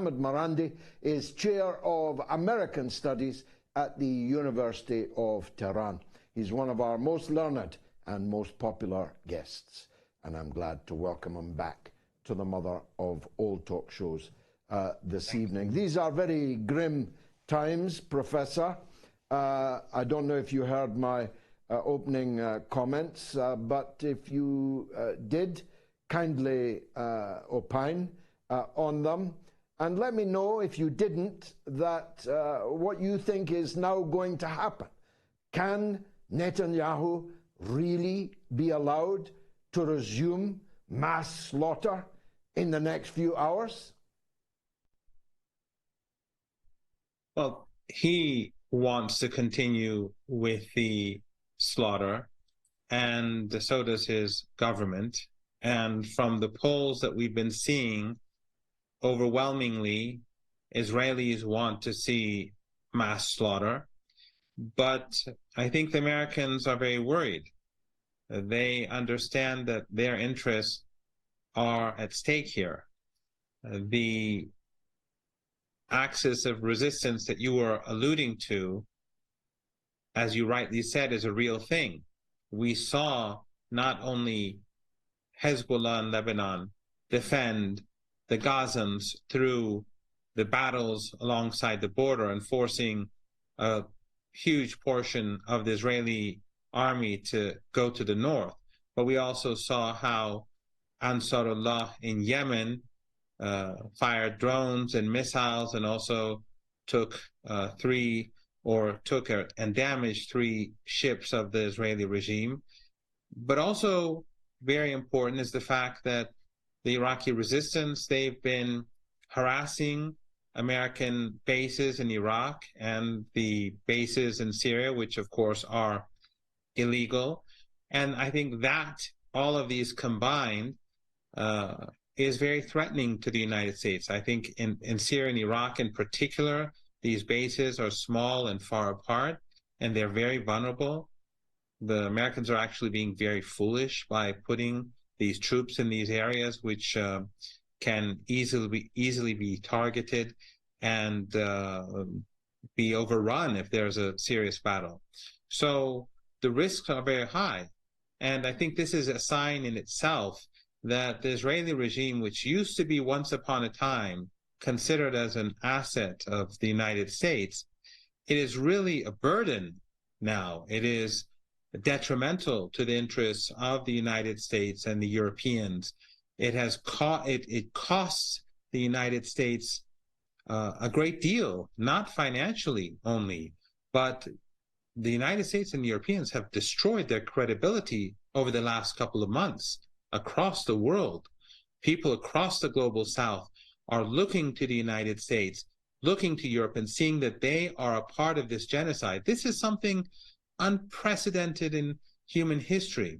Mohammad Marandi is Chair of American Studies at the University of Tehran. He's one of our most learned and most popular guests, and I'm glad to welcome him back to the mother of all talk shows this evening. These are very grim times, Professor. I don't know if you heard my opening comments, but if you did, kindly opine on them. And let me know, if you didn't, that what you think is now going to happen. Can Netanyahu really be allowed to resume mass slaughter in the next few hours? Well, he wants to continue with the slaughter, and so does his government. And from the polls that we've been seeing, overwhelmingly, Israelis want to see mass slaughter. But I think the Americans are very worried. They understand that their interests are at stake here. The axis of resistance that you were alluding to, as you rightly said, is a real thing. We saw not only Hezbollah in Lebanon defend the Gazans through the battles alongside the border and forcing a huge portion of the Israeli army to go to the north, but we also saw how Ansarullah in Yemen fired drones and missiles and also took and damaged 3 ships of the Israeli regime. But also very important is the fact that the Iraqi resistance, they've been harassing American bases in Iraq and the bases in Syria, which of course are illegal. And I think that all of these combined is very threatening to the United States. I think in Syria and Iraq in particular, these bases are small and far apart, and they're very vulnerable. The Americans are actually being very foolish by putting these troops in these areas, which can easily be targeted and be overrun if there's a serious battle. So the risks are very high. And I think this is a sign in itself that the Israeli regime, which used to be once upon a time considered as an asset of the United States, it is really a burden now. It is detrimental to the interests of the United States and the Europeans. It costs the United States a great deal, not financially only, but the United States and Europeans have destroyed their credibility over the last couple of months across the world. People across the global south are looking to the United States, looking to Europe, and seeing that they are a part of this genocide. This is something unprecedented in human history,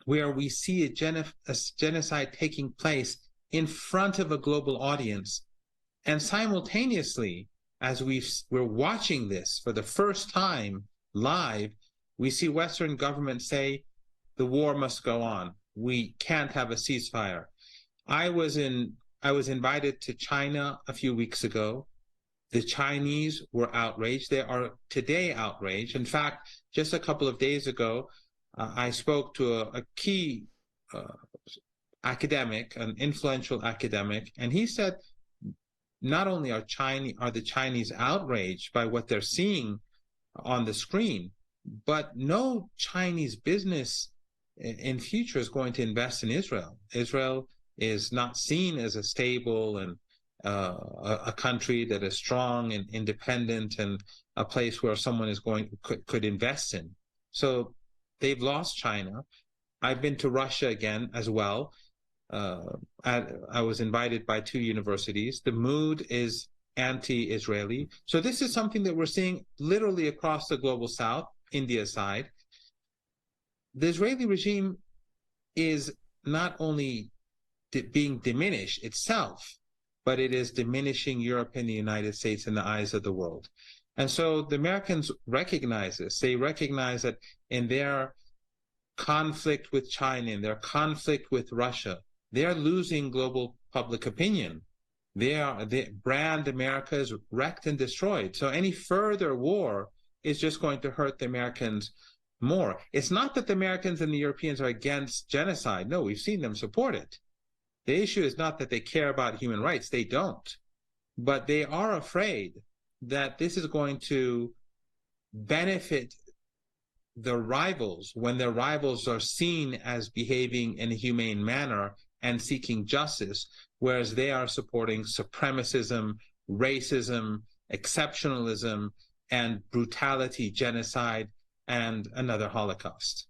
where we see a genocide taking place in front of a global audience. And simultaneously, as we're watching this for the first time live, we see Western governments say the war must go on. We can't have a ceasefire. I was invited to China a few weeks ago. The Chinese were outraged. They are today outraged. In fact, just a couple of days ago, I spoke to a key academic, an influential academic, and he said not only are the Chinese outraged by what they're seeing on the screen, but no Chinese business in future is going to invest in Israel. Israel is not seen as a stable and a country that is strong and independent and a place where someone could invest in. So they've lost China. I've been to Russia again as well. I was invited by 2 universities. The mood is anti-Israeli. So this is something that we're seeing literally across the global south, India aside. The Israeli regime is not only being diminished itself, but it is diminishing Europe and the United States in the eyes of the world. And so the Americans recognize this. They recognize that in their conflict with China, in their conflict with Russia, they're losing global public opinion. The brand America is wrecked and destroyed. So any further war is just going to hurt the Americans more. It's not that the Americans and the Europeans are against genocide. No, we've seen them support it. The issue is not that they care about human rights. They don't. But they are afraid that this is going to benefit the rivals when their rivals are seen as behaving in a humane manner and seeking justice, whereas they are supporting supremacism, racism, exceptionalism, and brutality, genocide, and another Holocaust.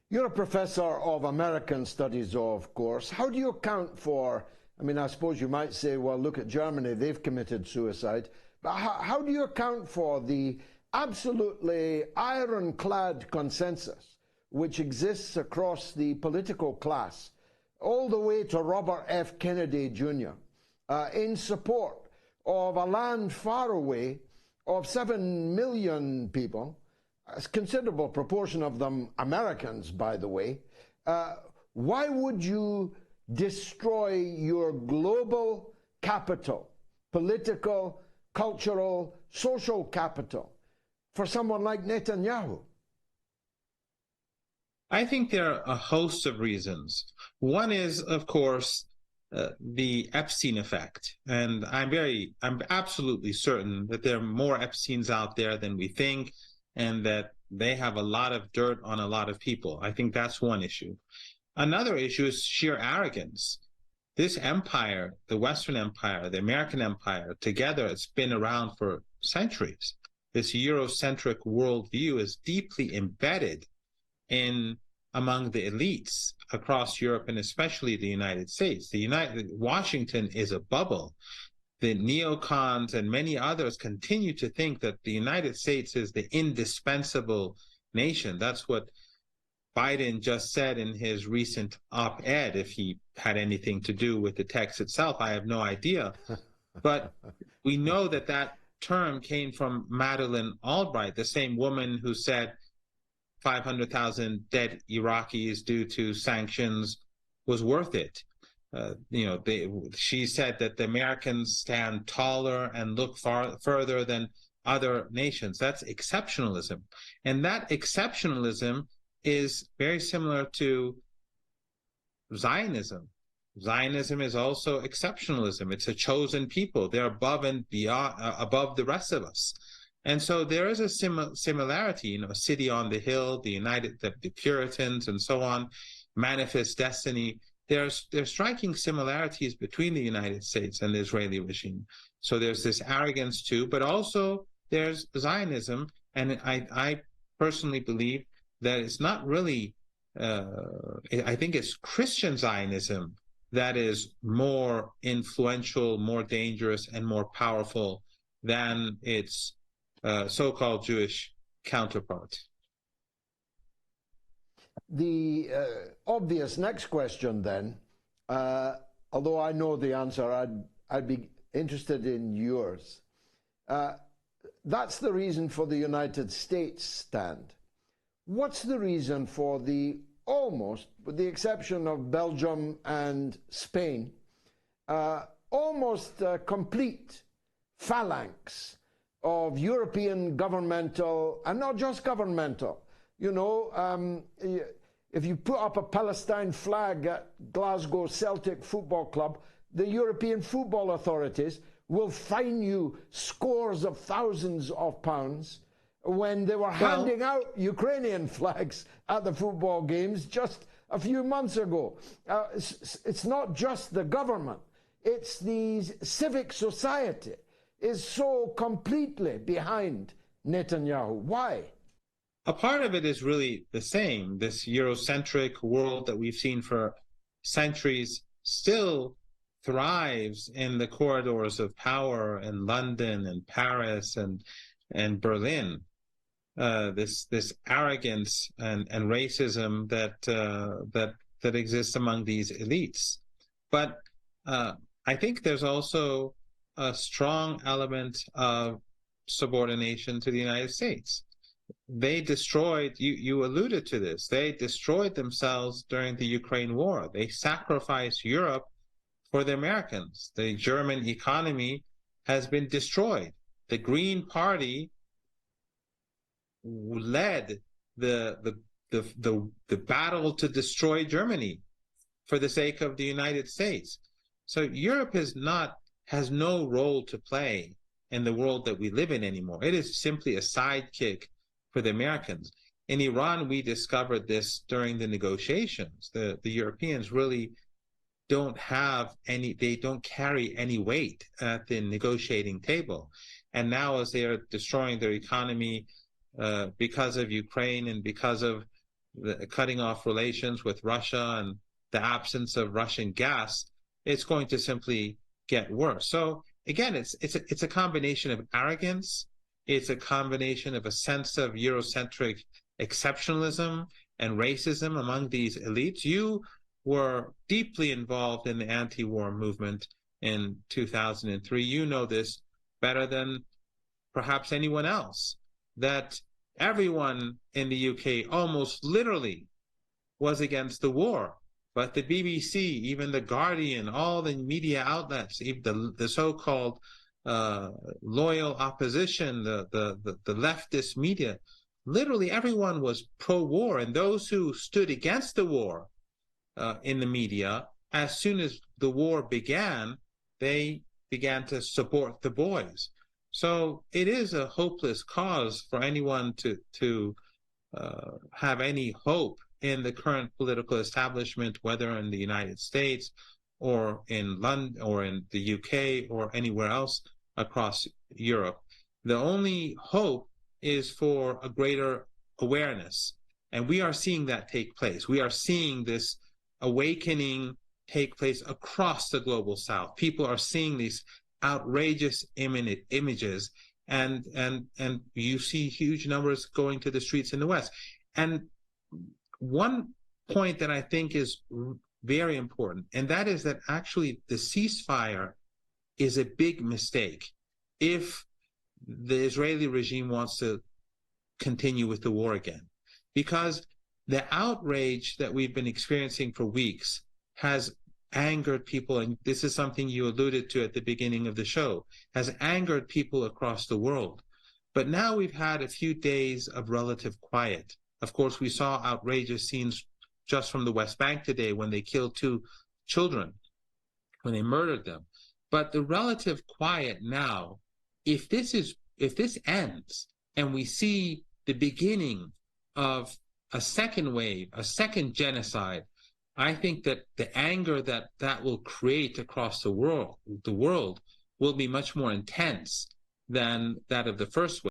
You're a professor of American studies, of course. How do you account for, I mean, I suppose you might say, well, look at Germany, they've committed suicide. But how do you account for the absolutely ironclad consensus which exists across the political class, all the way to Robert F. Kennedy Jr., in support of a land far away of 7 million people, a considerable proportion of them Americans, by the way? Why would you destroy your global capital, political, cultural, social capital, for someone like Netanyahu? I think there are a host of reasons. One is, of course, the Epstein effect. And I'm absolutely certain that there are more Epsteins out there than we think, and that they have a lot of dirt on a lot of people. I think that's one issue. Another issue is sheer arrogance. This empire, the Western Empire, the American Empire, together, it's been around for centuries. This Eurocentric worldview is deeply embedded among the elites across Europe and especially the United States. Washington is a bubble. The neocons and many others continue to think that the United States is the indispensable nation. That's what Biden just said in his recent op-ed. If he had anything to do with the text itself, I have no idea. But we know that that term came from Madeleine Albright, the same woman who said 500,000 dead Iraqis due to sanctions was worth it. She said that the Americans stand taller and look further than other nations. That's exceptionalism. And that exceptionalism is very similar to Zionism. Zionism is also exceptionalism. It's a chosen people. They're above and beyond, above the rest of us. And so there is a similarity, a city on the hill, the Puritans and so on, manifest destiny. There's striking similarities between the United States and the Israeli regime. So there's this arrogance too, but also there's Zionism. And I personally believe that it's not really, I think it's Christian Zionism that is more influential, more dangerous, and more powerful than its so-called Jewish counterpart. The obvious next question then, although I know the answer, I'd be interested in yours. That's the reason for the United States stand. What's the reason for the almost, with the exception of Belgium and Spain, almost complete phalanx of European governmental, and not just governmental, if you put up a Palestine flag at Glasgow Celtic Football Club, the European football authorities will fine you scores of thousands of pounds when they were handing out Ukrainian flags at the football games just a few months ago. It's not just the government, it's the civic society is so completely behind Netanyahu. Why? A part of it is really the same. This Eurocentric world that we've seen for centuries still thrives in the corridors of power in London and Paris and Berlin. This arrogance and racism that exists among these elites. But I think there's also a strong element of subordination to the United States. They destroyed, you alluded to this, they destroyed themselves during the Ukraine war. They sacrificed Europe for the Americans. The German economy has been destroyed. The Green Party led the battle to destroy Germany for the sake of the United States. So Europe has no role to play in the world that we live in anymore. It is simply a sidekick for the Americans. In Iran, we discovered this during the negotiations. The Europeans really don't carry any weight at the negotiating table. And now, as they are destroying their economy because of Ukraine and because of the cutting off relations with Russia and the absence of Russian gas, it's going to simply get worse. So again, it's a combination of arrogance. It's a combination of a sense of Eurocentric exceptionalism and racism among these elites. You were deeply involved in the anti-war movement in 2003. You know this better than perhaps anyone else, that everyone in the UK almost literally was against the war. But the BBC, even the Guardian, all the media outlets, even the so-called loyal opposition, the leftist media, literally everyone was pro-war. And those who stood against the war in the media, as soon as the war began, they began to support the boys. So it is a hopeless cause for anyone to have any hope in the current political establishment, whether in the United States or in London or in the UK or anywhere else across Europe. The only hope is for a greater awareness. And we are seeing that take place. We are seeing this awakening take place across the global South. People are seeing these outrageous images, and you see huge numbers going to the streets in the West. And one point that I think is very important, and that is that actually the ceasefire is a big mistake if the Israeli regime wants to continue with the war again, because the outrage that we've been experiencing for weeks has angered people, and this is something you alluded to at the beginning of the show, has angered people across the world. But now we've had a few days of relative quiet. Of course, we saw outrageous scenes just from the West Bank today when they killed 2 children, when they murdered them. But the relative quiet now, if this ends and we see the beginning of a second wave, a second genocide, I think that the anger that will create across the world will be much more intense than that of the first wave.